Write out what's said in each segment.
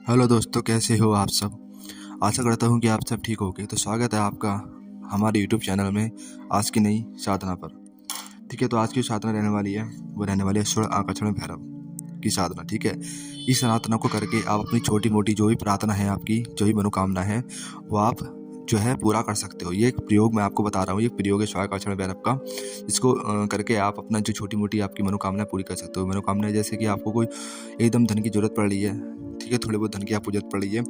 Hello दोस्तों, कैसे हो आप सब। आशा करता हूँ कि आप सब ठीक होगे। तो स्वागत है आपका हमारे यूट्यूब चैनल में आज की नई साधना पर। ठीक है, तो आज की साधना रहने वाली है, वो रहने वाली है स्वर्ण आकर्षण भैरव की साधना। ठीक है, इस साधना को करके आप अपनी छोटी मोटी जो भी प्रार्थना है, आपकी जो भी मनोकामना है, वो आप जो है पूरा कर सकते हो। ये एक प्रयोग मैं आपको बता रहा हूँ, ये प्रयोग है स्वर्ण आकर्षण भैरव का। इसको करके आप अपना जो छोटी मोटी आपकी मनोकामना पूरी कर सकते हो। मनोकामना जैसे कि आपको कोई एकदम धन की जरूरत पड़ रही है, ठीक है, थोड़े बहुत धन की आपको जरूरत पड़ रही है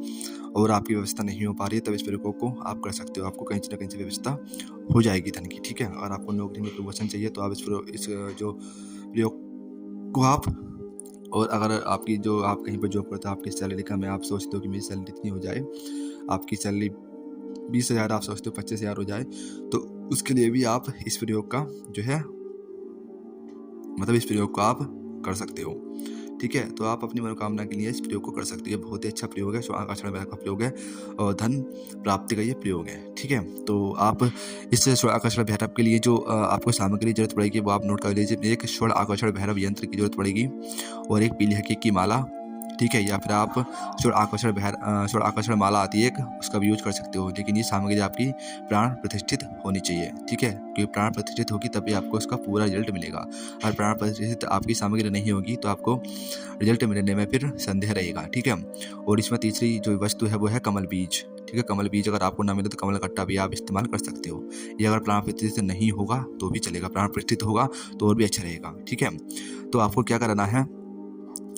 और आपकी व्यवस्था नहीं हो पा रही है, तब इस प्रयोग को आप कर सकते हो। आपको कहीं ना कहीं से व्यवस्था हो जाएगी धन की। ठीक है, और आपको नौकरी में प्रमोशन चाहिए तो आप इस जो प्रयोग को आप, और अगर आपकी जो आप कहीं पर जॉब करते हो, आपकी सैलरी कम है, आप सोचते हो कि मेरी सैलरी इतनी हो जाए, आपकी सैलरी 20,000, आप सोचते हो 25,000 हो जाए, तो उसके लिए भी आप इस प्रयोग का जो है इस प्रयोग को आप कर सकते हो। ठीक है, तो आप अपनी मनोकामना के लिए इस प्रयोग को कर सकते हो। ये बहुत ही अच्छा प्रयोग है, स्वर्ण आकर्षण भैरव का प्रयोग है और धन प्राप्ति का ये प्रयोग है। ठीक है, तो आप इस स्वर्ण आकर्षण भैरव के लिए जो आपको सामग्री की जरूरत पड़ेगी वो आप नोट कर लीजिए। एक स्वर्ण आकर्षण भैरव यंत्र की जरूरत पड़ेगी और एक पीली हकीक की माला। ठीक है, या फिर आप स्वर्ण आकर्षण माला आती है एक, उसका भी यूज कर सकते हो। लेकिन ये सामग्री आपकी प्राण प्रतिष्ठित होनी चाहिए। ठीक है, क्योंकि प्राण प्रतिष्ठित होगी तभी आपको उसका पूरा रिजल्ट मिलेगा। अगर प्राण प्रतिष्ठित आपकी सामग्री नहीं होगी तो आपको रिजल्ट मिलने में फिर संदेह रहेगा। ठीक है, और इसमें तीसरी जो वस्तु है वो है कमल बीज। ठीक है, कमल बीज अगर आपको ना मिले तो कमल कट्टा भी आप इस्तेमाल कर सकते हो। ये अगर प्राण प्रतिष्ठित नहीं होगा तो भी चलेगा, प्राण प्रतिष्ठित होगा तो और भी अच्छा रहेगा। ठीक है, तो आपको क्या करना है,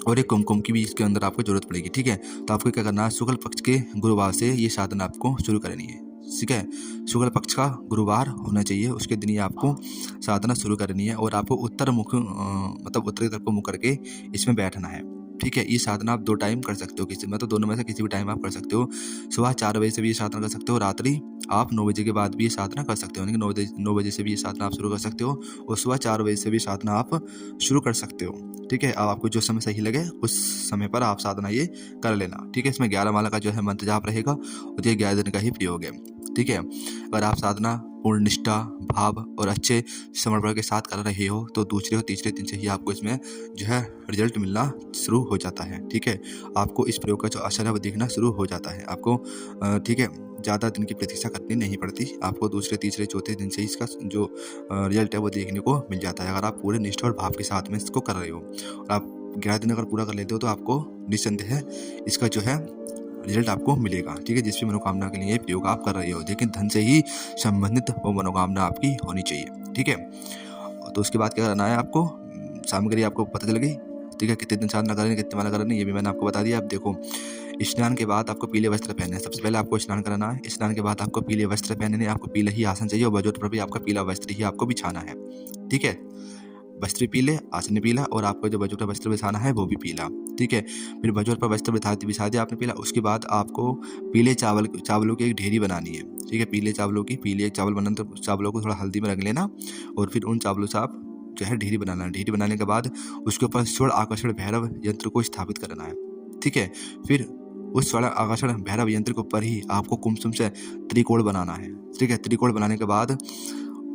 और एक कुमकुम की भी इसके अंदर आपको जरूरत पड़ेगी। ठीक है, तो आपको क्या करना है, शुक्ल पक्ष के गुरुवार से ये साधना आपको शुरू करनी है। ठीक है, शुक्ल पक्ष का गुरुवार होना चाहिए, उसके दिन ही आपको साधना शुरू करनी है और आपको उत्तर मुख उत्तरी तरफ को मुख करके इसमें बैठना है। ठीक है, ये साधना आप 2 टाइम कर सकते हो, किसी दोनों में से किसी भी टाइम आप कर सकते हो। सुबह 4 बजे से भी ये साधना कर सकते हो, रात्रि आप 9 बजे के बाद भी ये साधना कर सकते हो। यानी कि 9 बजे से भी ये साधना आप शुरू कर सकते हो और सुबह 4 बजे से भी साधना आप शुरू कर सकते हो। ठीक है, अब आपको जो समय सही लगे उस समय पर आप साधना ये कर लेना। ठीक है, इसमें 11 माला का जो है मंत्र जाप रहेगा और ये 11 दिन का ही प्रयोग है। ठीक है, अगर आप साधना पूर्ण निष्ठा, भाव और अच्छे समर्पण के साथ कर रहे हो तो दूसरे और तीसरे दिन से ही आपको इसमें जो है रिजल्ट मिलना शुरू हो जाता है। ठीक है, आपको इस प्रयोग का जो असर है वो दिखना शुरू हो जाता है आपको। ठीक है, ज़्यादा दिन की प्रतीक्षा करनी नहीं पड़ती, आपको दूसरे तीसरे चौथे दिन से इसका जो रिजल्ट है वो देखने को मिल जाता है। अगर आप पूरे निष्ठा और भाव के साथ में इसको कर रहे हो और आप 11 दिन अगर पूरा कर लेते हो तो आपको निस्संदेह इसका जो है रिजल्ट आपको मिलेगा। ठीक है, जिस भी मनोकामना के लिए प्रयोग आप कर रहे हो, लेकिन धन से ही संबंधित वो मनोकामना आपकी होनी चाहिए। ठीक है, तो उसके बाद क्या करना है, आपको सामग्री आपको पता चल गई। ठीक है, कितने दिन साधना करनी, कितने माला करनी, ये भी मैंने आपको बता दिया। अब देखो, स्नान के बाद आपको पीले वस्त्र पहनने हैं। सबसे पहले आपको स्नान कराना है, स्नान के बाद आपको पीले वस्त्र पहनने हैं, आपको पीला ही आसन चाहिए और बजोट पर भी आपका पीला वस्त्र ही आपको बिछाना है। ठीक है, वस्त्र पीले, आसन पीला और आपको जो बजोट पर वस्त्र बिछाना है वो भी पीला। ठीक है, फिर बजोट पर वस्त्र बिछा दिया आपने पीला, उसके बाद आपको पीले चावलों की एक ढेरी बनानी है। ठीक है, पीले चावल बनाना तो चावलों को थोड़ा हल्दी में रख लेना और फिर उन चावलों से आप जो है ढेरी बनाना है। ढेरी बनाने के बाद उसके ऊपर स्वर्ण आकर्षण भैरव यंत्र को स्थापित करना है। ठीक है, फिर उस स्वर्ण आकर्षण भैरव यंत्र के ऊपर ही आपको कुमकुम से त्रिकोण बनाना है। ठीक है, त्रिकोण बनाने के बाद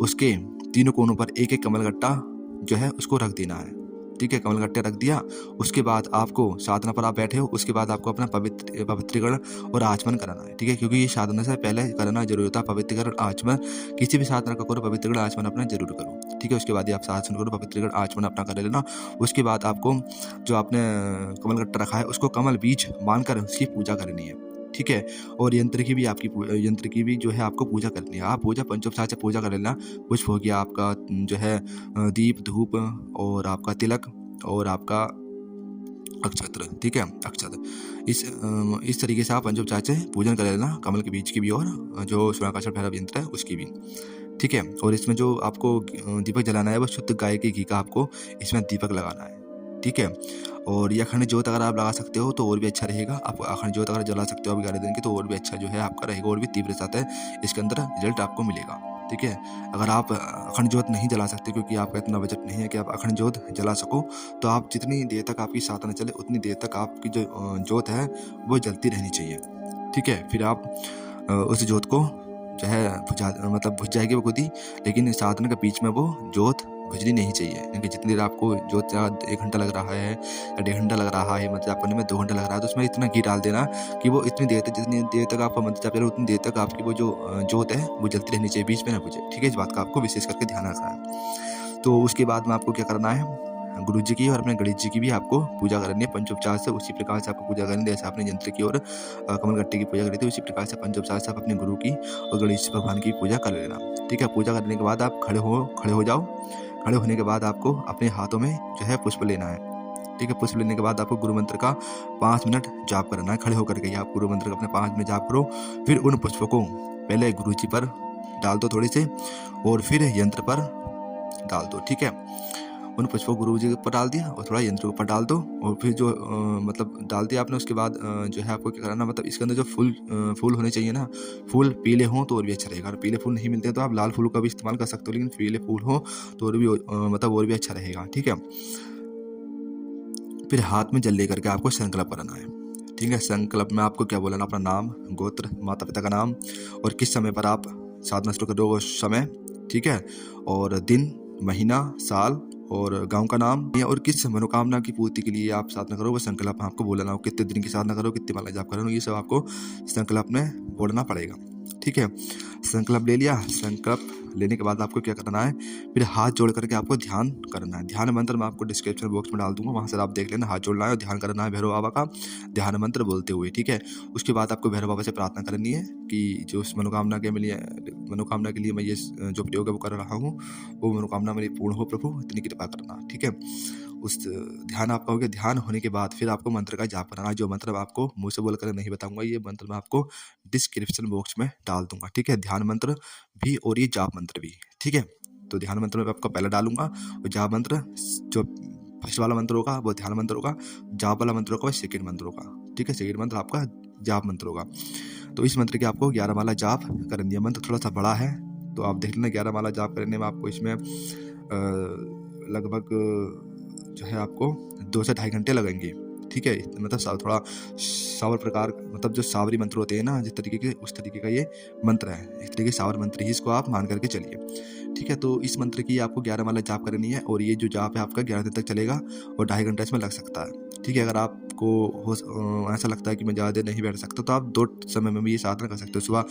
उसके तीनों कोनों पर एक एक कमलगट्टा जो है उसको रख देना है। ठीक है, कमलगट्टे रख दिया, उसके बाद आपको साधना पर आप बैठे हो, उसके बाद आपको अपना पवित्रीकरण और आचमन कराना है। ठीक है, क्योंकि ये साधना से पहले करना जरूरी होता है। पवित्रीकरण आचमन किसी भी साधना का करो, पवित्रीकरण आचमन अपना जरूर करो। ठीक है, उसके बाद ही आप साधन करो, पवित्रीकरण आचमन अपना कर लेना। उसके बाद आपको जो आपने कमलगट्टा रखा है उसको कमल बीज मानकर उसकी पूजा करनी है। ठीक है, और यंत्र की भी जो है आपको पूजा करनी है। आप पूजा पंचोपचार से पूजा कर लेना। पुष्प हो गया आपका, जो है दीप धूप और आपका तिलक और आपका अक्षत्र। ठीक है, अक्षत्र इस तरीके से आप पंचोपचार से पूजन कर लेना, कमल के बीज की भी और जो स्वर्णाकर्षण भैरव यंत्र है उसकी भी। ठीक है, और इसमें जो आपको दीपक जलाना है वो शुद्ध गाय के घी का आपको इसमें दीपक लगाना है। ठीक है, और ये अखंड ज्योत अगर आप लगा सकते हो तो और भी अच्छा रहेगा। आप अखंड ज्योत अगर जला सकते हो अभी 11 दिन की तो और भी अच्छा जो है आपका रहेगा, और भी तीव्र साथ है इसके अंदर रिजल्ट आपको मिलेगा। ठीक है, अगर आप अखंड ज्योत नहीं जला सकते क्योंकि आपका इतना बजट नहीं है कि आप अखंड ज्योत जला सको, तो आप जितनी देर तक आपकी साधना चले उतनी देर तक आपकी जो ज्योत है वो जलती रहनी चाहिए। ठीक है, फिर आप उस ज्योत को जो है बुझ जाएगी वो खुद ही, लेकिन साधना के बीच में वो ज्योत बुझनी नहीं चाहिए, क्योंकि जितनी देर आपको जो 1 घंटा लग रहा है या 1.5 घंटा लग रहा है मंत्र जाप करने में, 2 घंटा लग रहा है, तो उसमें इतना घी डाल देना कि वो इतनी देर तक, जितनी देर तक आपका मंत्र जाप चले उतनी देर तक आपकी वो जो जोत है वो जलती रहनी चाहिए, बीच में ना बुझे। ठीक है, इस बात का आपको विशेष करके ध्यान रखना है। तो उसके बाद में आपको क्या करना है, गुरु जी की और अपने गणेश जी की भी आपको पूजा करनी है पंचोपचार से। उसी प्रकार से आपको पूजा करनी है जैसे आपने यंत्र की और कमलगट्टे की पूजा करी थी, उसी प्रकार से पंचोपचार से आप अपने गुरु की और गणेश भगवान की पूजा कर लेना। ठीक है, पूजा करने के बाद आप खड़े हो जाओ। खड़े होने के बाद आपको अपने हाथों में जो है पुष्प लेना है। ठीक है, पुष्प लेने के बाद आपको गुरु मंत्र का 5 मिनट जाप करना है। खड़े होकर के आप गुरु मंत्र का अपने 5 मिनट जाप करो। फिर उन पुष्पों को पहले गुरु जी पर डाल दो थोड़े से, और फिर यंत्र पर डाल दो। ठीक है, उन पुष्पों गुरु जी के ऊपर डाल दिया और थोड़ा यंत्र के ऊपर डाल दो, और फिर जो मतलब डाल दिया आपने, उसके बाद जो है आपको क्या करना, मतलब इसके अंदर जो फूल होने चाहिए ना, फूल पीले हों तो और भी अच्छा रहेगा। अगर पीले फूल नहीं मिलते हैं तो आप लाल फूल का भी इस्तेमाल कर सकते हो, लेकिन पीले फूल हो तो और भी मतलब और भी अच्छा रहेगा। ठीक है, फिर हाथ में जल लेकर के आपको संकल्प करना है। ठीक है, संकल्प में आपको क्या बोलना, अपना नाम, गोत्र, माता पिता का नाम और किस समय पर आप साधना शुरू करोगे उस समय। ठीक है, और दिन, महीना, साल और गांव का नाम, और किस मनोकामना की पूर्ति के लिए आप साधना करो वो संकल्प आपको बोलना हो। कितने दिन की साधना करो, कितनी माला जाप करो, ये सब आपको संकल्प में बोलना पड़ेगा। ठीक है, संकल्प ले लिया। संकल्प लेने के बाद आपको क्या करना है, फिर हाथ जोड़ करके आपको ध्यान करना है। ध्यान मंत्र मैं आपको डिस्क्रिप्शन बॉक्स में डाल दूंगा, वहां से आप देख लेना। हाथ जोड़ना है और ध्यान करना है भैरव बाबा का ध्यान मंत्र बोलते हुए। ठीक है, उसके बाद आपको भैरव बाबा से प्रार्थना करनी है कि जो उस मनोकामना के लिए मैं ये जो प्रयोग है वो कर रहा हूँ, वो मनोकामना मेरी पूर्ण हो प्रभु, इतनी कृपा करना। ठीक है, उस ध्यान आपका हो गया। ध्यान होने के बाद फिर आपको मंत्र का जाप करना है। जो मंत्र मैं आपको मुंह से बोलकर नहीं बताऊंगा, ये मंत्र मैं आपको डिस्क्रिप्शन बॉक्स में डाल दूंगा। ठीक है, ध्यान मंत्र भी और ये जाप मंत्र भी। ठीक है, तो ध्यान मंत्र में आपका पहला डालूंगा, और जाप मंत्र जो फर्स्ट वाला मंत्र होगा वो ध्यान मंत्र होगा, जाप वाला मंत्र होगा सेकंड मंत्र होगा। ठीक है, सेकंड मंत्र आपका जाप मंत्र होगा। तो इस मंत्र की आपको 11 माला जाप करनी है। मंत्र थोड़ा सा बड़ा है तो आप देख लेना, 11 माला जाप करने में आपको इसमें लगभग जो है आपको 2 से 2.5 घंटे लगेंगे। ठीक है, मतलब थोड़ा सावर प्रकार, मतलब जो सावरी मंत्र होते हैं ना, जिस तरीके के, उस तरीके का ये मंत्र है। एक तरीके सावर मंत्र ही इसको आप मान करके चलिए। ठीक है, तो इस मंत्र की आपको 11 माला जाप करनी है, और ये जो जाप है आपका 11 दिन तक चलेगा और 2.5 घंटा इसमें लग सकता है। ठीक है, अगर आपको ऐसा लगता है कि मैं ज़्यादा देर नहीं बैठ सकता, तो आप 2 समय में भी ये साधना कर सकते हो। सुबह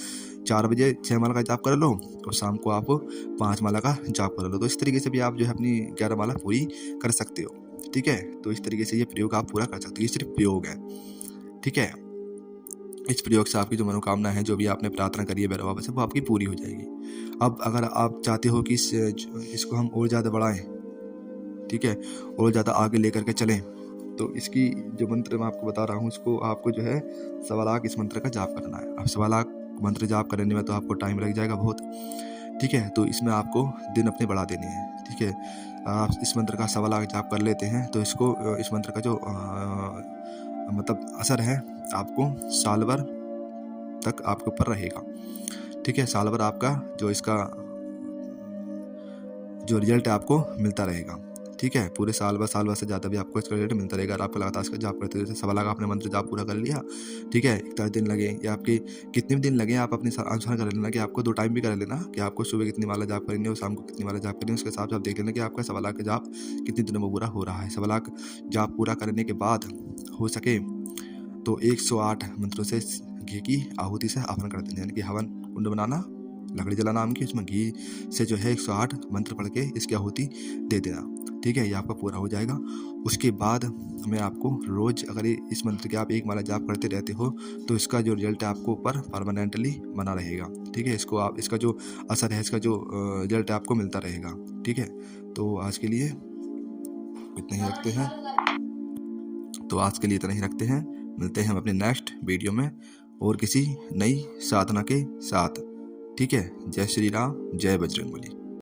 4 बजे 6 माला का जाप कर लो, और शाम को आप 5 माला का जाप कर लो। तो इस तरीके से भी आप जो है अपनी 11 माला पूरी कर सकते हो। ठीक है, तो इस तरीके से ये प्रयोग आप पूरा कर सकते हो। ये सिर्फ प्रयोग है। ठीक है, इस प्रयोग से आपकी जो मनोकामना है, जो भी आपने प्रार्थना करी है भैरव बाबा से, वो आपकी पूरी हो जाएगी। अब अगर आप चाहते हो कि इसको हम और ज़्यादा बढ़ाएं, ठीक है, और ज़्यादा आगे लेकर के चलें, तो इसकी जो मंत्र मैं आपको बता रहा हूँ, इसको आपको जो है 1.25 लाख इस मंत्र का जाप करना है। अब 1.25 लाख मंत्र जाप करने में तो आपको टाइम लग जाएगा बहुत। ठीक है, तो इसमें आपको दिन अपने बढ़ा देने हैं। ठीक है, आप इस मंत्र का 1.25 लाख जाप कर लेते हैं तो इसको इस मंत्र का जो मतलब असर है आपको साल भर तक आपके ऊपर रहेगा। ठीक है, साल भर आपका जो इसका जो रिजल्ट है आपको मिलता रहेगा। ठीक है, पूरे साल भर से ज़्यादा भी आपको इसका रिजल्ट मिलता रहेगा। आपको लगातार इसका जाप करते जैसे 1.25 लाख आपने मंत्र जाप पूरा कर लिया। ठीक है, 41 दिन लगे या आपके कितने भी दिन लगे, आप अपने अनुसार कर लेना कि आपको 2 टाइम भी कर लेना कि आपको सुबह कितनी माला जाप करनी है और शाम को कितनी माला जाप करनी है। उसके हिसाब से आप देख लेना कि आपका 1.25 लाख का जाप कितने दिनों में पूरा हो रहा है। 1.25 लाख जाप पूरा करने के बाद हो सके तो 108 मंत्रों से घी की आहुति से हवन कर देना, यानी कि हवन कुंड बनाना, लकड़ी जला नाम की, उसमें घी से जो है 108 मंत्र पढ़ के इसकी आहुति दे देना। ठीक है, ये आपका पूरा हो जाएगा। उसके बाद मैं आपको रोज़ अगर इस मंत्र की आप 1 माला जाप करते रहते हो तो इसका जो रिजल्ट है आपको ऊपर परमानेंटली बना रहेगा। ठीक है, इसका जो असर है, इसका जो रिजल्ट है आपको मिलता रहेगा। ठीक है, तो आज के लिए इतना ही रखते हैं। मिलते हैं हम अपने नेक्स्ट वीडियो में और किसी नई साधना के साथ। ठीक है, जय श्री राम, जय बजरंगबली।